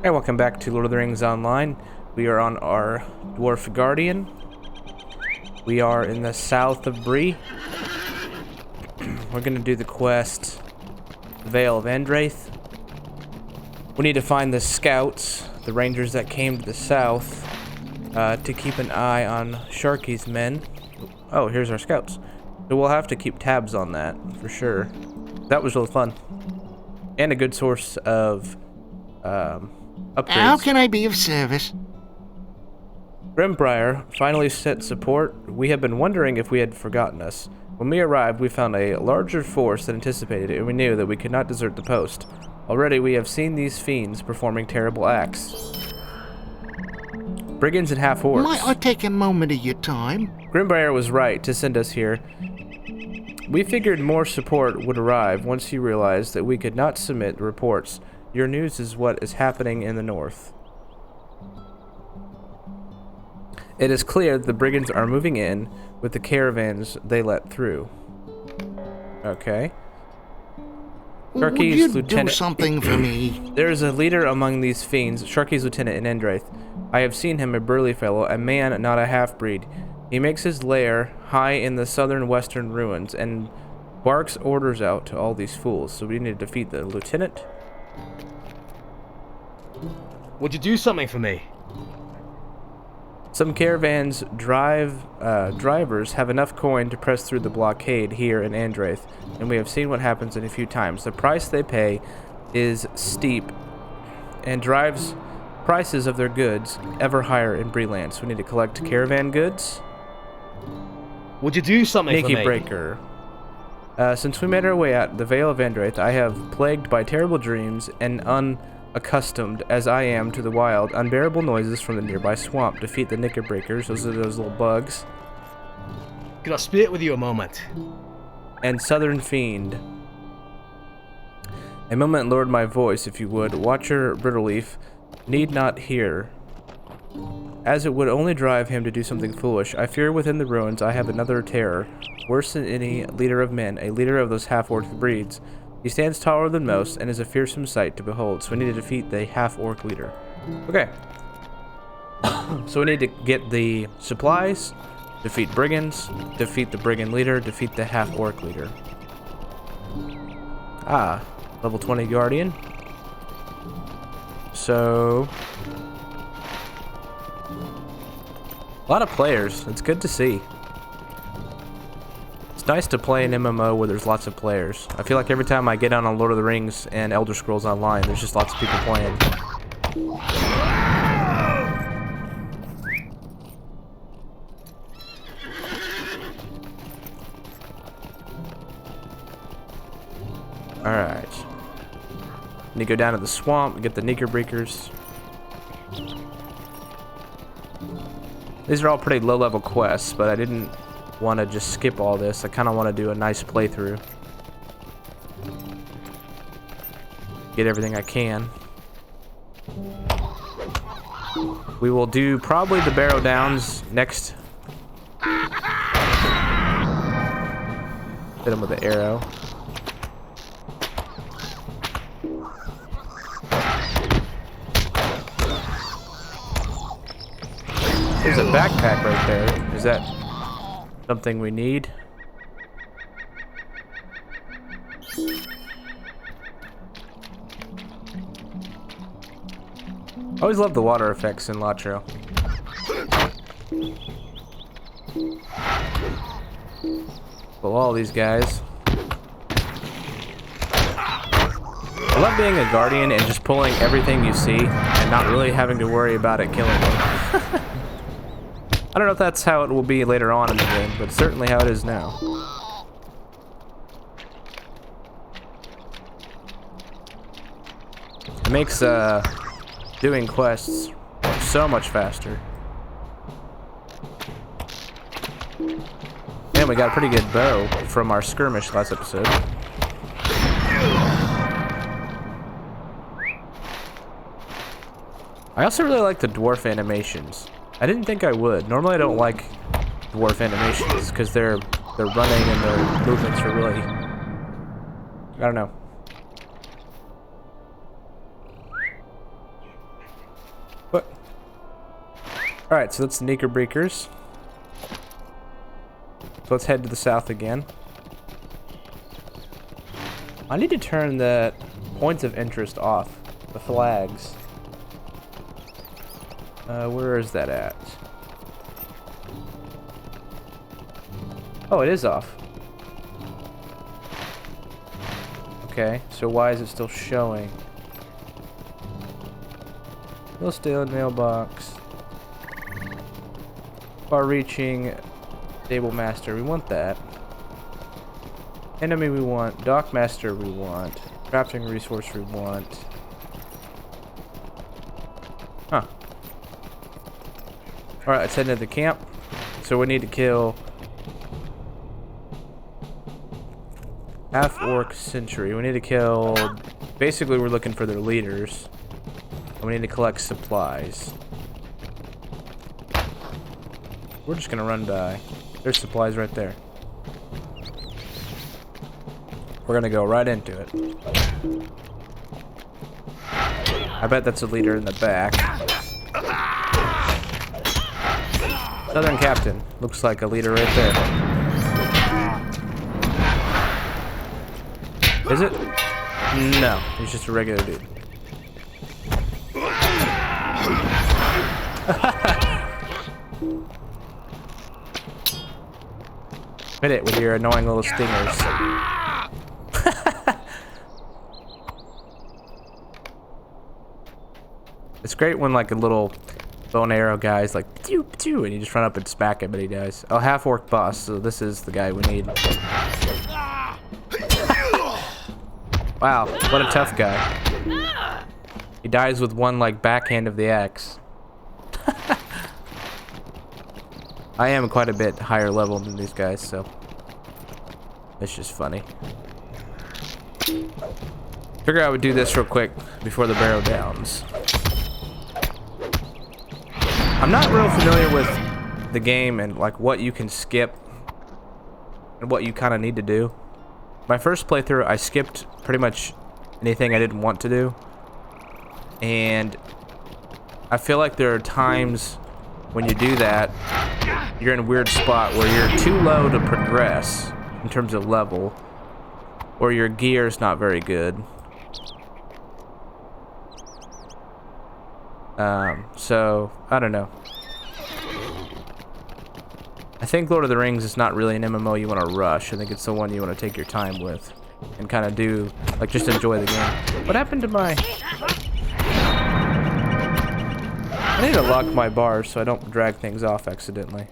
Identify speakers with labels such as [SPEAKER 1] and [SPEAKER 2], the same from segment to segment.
[SPEAKER 1] Hey, welcome back to Lord of the Rings Online. We are on our Dwarf Guardian. We are in the south of Bree. We're gonna do the quest, Vale of Andrath. We need to find the scouts, the rangers that came to the south, to keep an eye on Sharky's men. Oh, here's our scouts. So we'll have to keep tabs on that, for sure. That was really fun. And a good source of, upgrades.
[SPEAKER 2] How can I be of service?
[SPEAKER 1] Grimbriar finally sent support. We have been wondering if we had forgotten us. When we arrived, we found a larger force than anticipated, and we knew that we could not desert the post. Already, we have seen these fiends performing terrible acts. Brigands and half-orcs.
[SPEAKER 2] Might I take a moment of your time?
[SPEAKER 1] Grimbriar was right to send us here. We figured more support would arrive once he realized that we could not submit reports. Your news is what is happening in the north. It is clear that the brigands are moving in with the caravans they let through. Okay.
[SPEAKER 2] Would you do something for me?
[SPEAKER 1] There is a leader among these fiends, Sharky's lieutenant in Andrath. I have seen him, a burly fellow, a man, not a half-breed. He makes his lair high in the southern western ruins and barks orders out to all these fools. So we need to defeat the lieutenant.
[SPEAKER 3] Would you do something for me?
[SPEAKER 1] Some caravans drivers have enough coin to press through the blockade here in Andrath, and we have seen what happens in a few times. The price they pay is steep and drives prices of their goods ever higher in Breeland. So we need to collect caravan goods.
[SPEAKER 3] Would you do something for me?
[SPEAKER 1] Sneaky breaker. Since we made our way out the Vale of Andrath, I have plagued by terrible dreams and unaccustomed as I am to the wild, unbearable noises from the nearby swamp. Defeat the knickerbreakers, those are those little bugs.
[SPEAKER 3] Could I speak with you a moment?
[SPEAKER 1] And Southern Fiend. A moment lowered my voice, if you would. Watcher Brittleleaf need not hear, as it would only drive him to do something foolish. I fear within the ruins I have another terror, worse than any leader of men, a leader of those half-orc breeds. He stands taller than most and is a fearsome sight to behold, so we need to defeat the half-orc leader. Okay. So we need to get the supplies, defeat brigands, defeat the brigand leader, defeat the half-orc leader. Ah, level 20 guardian. So a lot of players. It's good to see. It's nice to play an MMO where there's lots of players. I feel like every time I get on Lord of the Rings and Elder Scrolls Online, there's just lots of people playing. Alright. Need to go down to the swamp and get the knickerbreakers. These are all pretty low-level quests, but I didn't want to just skip all this. I kind of want to do a nice playthrough. Get everything I can. We will do probably the Barrow Downs next. Hit him with the arrow. There's a backpack right there. Is that something we need? I always love the water effects in Lotro. Pull all these guys. I love being a guardian and just pulling everything you see and not really having to worry about it killing you. I don't know if that's how it will be later on in the game, but certainly how it is now. It makes doing quests so much faster. And we got a pretty good bow from our skirmish last episode. I also really like the dwarf animations. I didn't think I would. Normally I don't like dwarf animations because they're running and their movements are really, I don't know. What? Alright, so that's the Knicker Breakers. So let's head to the south again. I need to turn the points of interest off. The flags. Where is that at? Oh, it is off. Okay, so why is it still showing? We'll stay in mailbox. Far-reaching stable master, we want that. Enemy we want. Dock master we want. Crafting resource we want. Huh. Alright, let's head into the camp. So we need to kill half-orc sentry. We need to kill... Basically, we're looking for their leaders. And we need to collect supplies. We're just gonna run by. There's supplies right there. We're gonna go right into it. I bet that's a leader in the back. Southern Captain. Looks like a leader right there. Is it? No, he's just a regular dude. Hit it with your annoying little stingers. It's great when like a little bow and arrow guy's like pew pew and you just run up and smack him and he dies. Oh, half-orc boss, so this is the guy we need. Wow, what a tough guy. He dies with one like backhand of the axe. I am quite a bit higher level than these guys, so it's just funny. Figure I would do this real quick before the barrow downs. I'm not real familiar with the game and like what you can skip and what you kind of need to do. My first playthrough, I skipped pretty much anything I didn't want to do, and I feel like there are times when you do that, you're in a weird spot where you're too low to progress in terms of level, or your gear's not very good. So, I don't know. I think Lord of the Rings is not really an MMO you want to rush. I think it's the one you want to take your time with and kind of do, like, just enjoy the game. What happened to my... I need to lock my bars so I don't drag things off accidentally.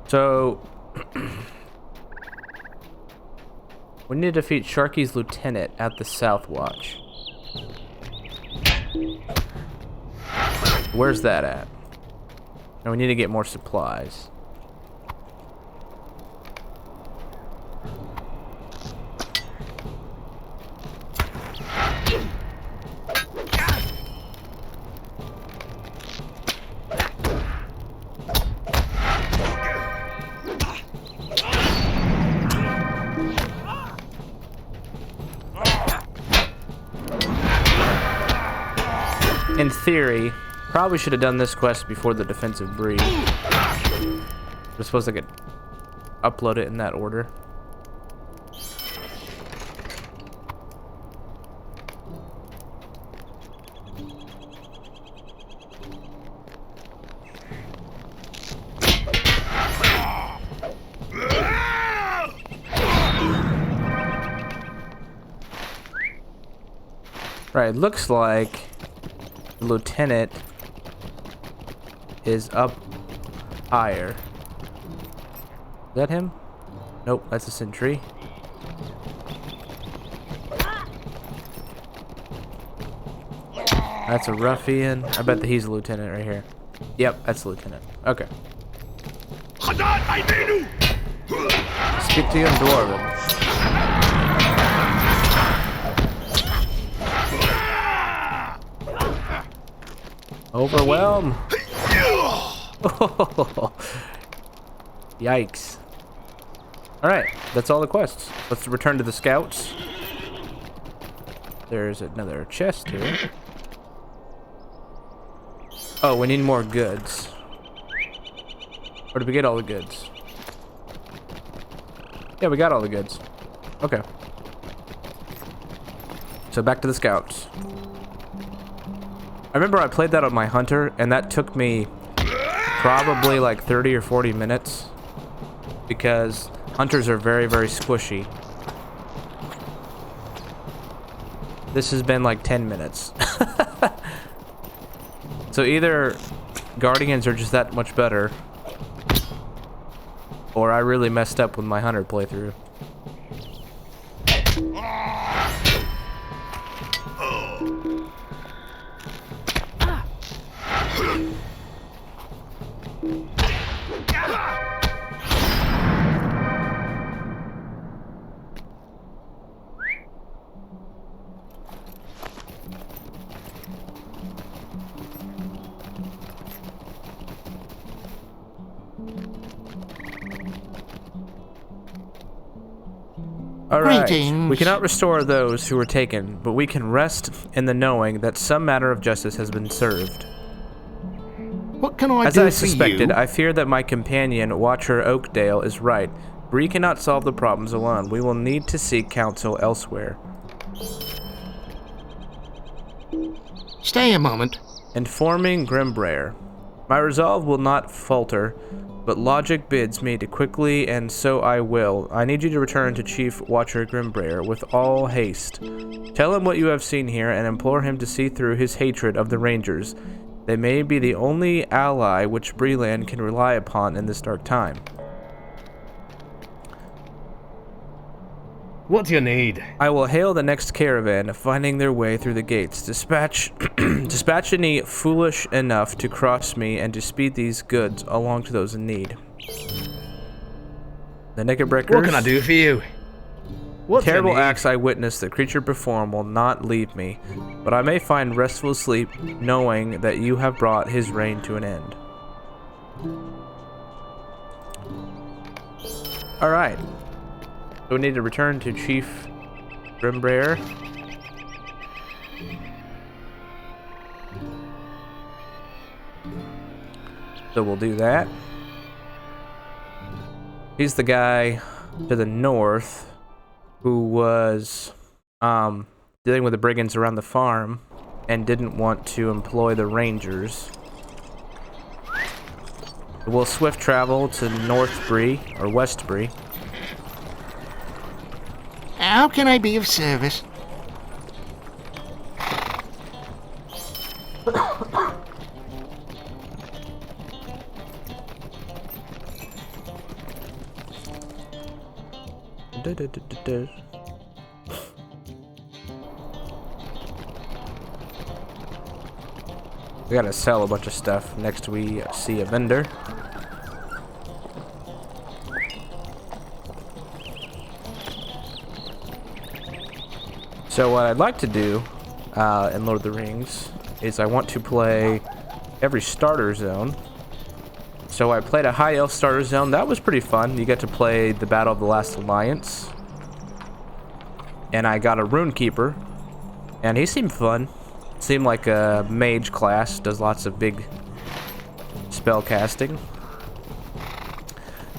[SPEAKER 1] So... we need to defeat Sharky's lieutenant at the South Watch. Where's that at? And we need to get more supplies. In theory, probably should have done this quest before the defensive breed. We're supposed to upload it in that order. Right, looks like the lieutenant is up higher. Is that him? Nope, that's a sentry. That's a ruffian. I bet that he's a lieutenant right here. Yep, that's the lieutenant. Okay. Speak to you in Dwarven. Overwhelm. Yikes. Alright, that's all the quests. Let's return to the scouts. There's another chest here. Oh, we need more goods. Where did we get all the goods? Yeah, we got all the goods. Okay. So back to the scouts. I remember I played that on my hunter, and that took me probably like 30 or 40 minutes. Because hunters are very, very squishy. This has been like 10 minutes. So either Guardians are just that much better, or I really messed up with my hunter playthrough. Alright, we cannot restore those who were taken, but we can rest in the knowing that some matter of justice has been served.
[SPEAKER 2] What can I do for you?
[SPEAKER 1] As I suspected, I fear that my companion, Watcher Oakdale, is right. Bree cannot solve the problems alone. We will need to seek counsel elsewhere.
[SPEAKER 2] Stay a moment.
[SPEAKER 1] Informing Grimbraer. My resolve will not falter, but logic bids me to quickly, and so I will. I need you to return to Chief Watcher Grimbraer with all haste. Tell him what you have seen here, and implore him to see through his hatred of the Rangers. They may be the only ally which Breland can rely upon in this dark time.
[SPEAKER 3] What do you need?
[SPEAKER 1] I will hail the next caravan, finding their way through the gates. Dispatch any foolish enough to cross me, and to speed these goods along to those in need. The Naked Breakers.
[SPEAKER 3] What can I do for you? What
[SPEAKER 1] terrible acts I witnessed the creature perform will not leave me, but I may find restful sleep knowing that you have brought his reign to an end. Alright. So we need to return to Chief Grimbraer. So we'll do that. He's the guy to the north who was dealing with the brigands around the farm and didn't want to employ the Rangers. We'll swift travel to North Bree, or West Bree.
[SPEAKER 2] How can I be of service?
[SPEAKER 1] We gotta sell a bunch of stuff next we see a vendor. So what I'd like to do in Lord of the Rings is I want to play every starter zone. So I played a High Elf starter zone. That was pretty fun. You get to play the Battle of the Last Alliance. And I got a Rune Keeper. And he seemed fun. Seemed like a mage class. Does lots of big spell casting.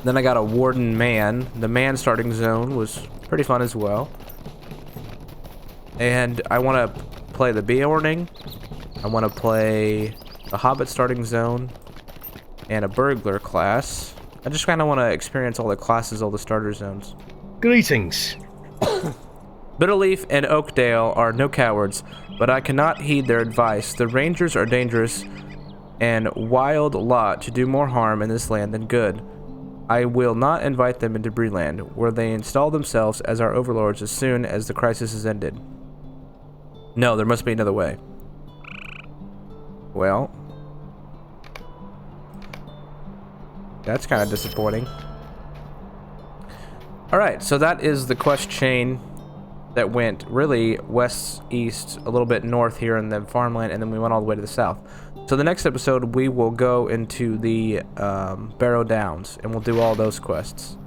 [SPEAKER 1] Then I got a Warden Man. The Man starting zone was pretty fun as well. And I want to play the Beorning. I want to play the Hobbit starting zone. And a Burglar class. I just kind of want to experience all the classes, all the starter zones.
[SPEAKER 3] Greetings.
[SPEAKER 1] Bitterleaf and Oakdale are no cowards, but I cannot heed their advice. The Rangers are dangerous and wild lot to do more harm in this land than good. I will not invite them into Breland, where they install themselves as our overlords as soon as the crisis is ended. No, there must be another way. Well, that's kind of disappointing. Alright, so that is the quest chain that went really west, east, a little bit north here, and then farmland, and then we went all the way to the south. So the next episode, we will go into the Barrow Downs, and we'll do all those quests.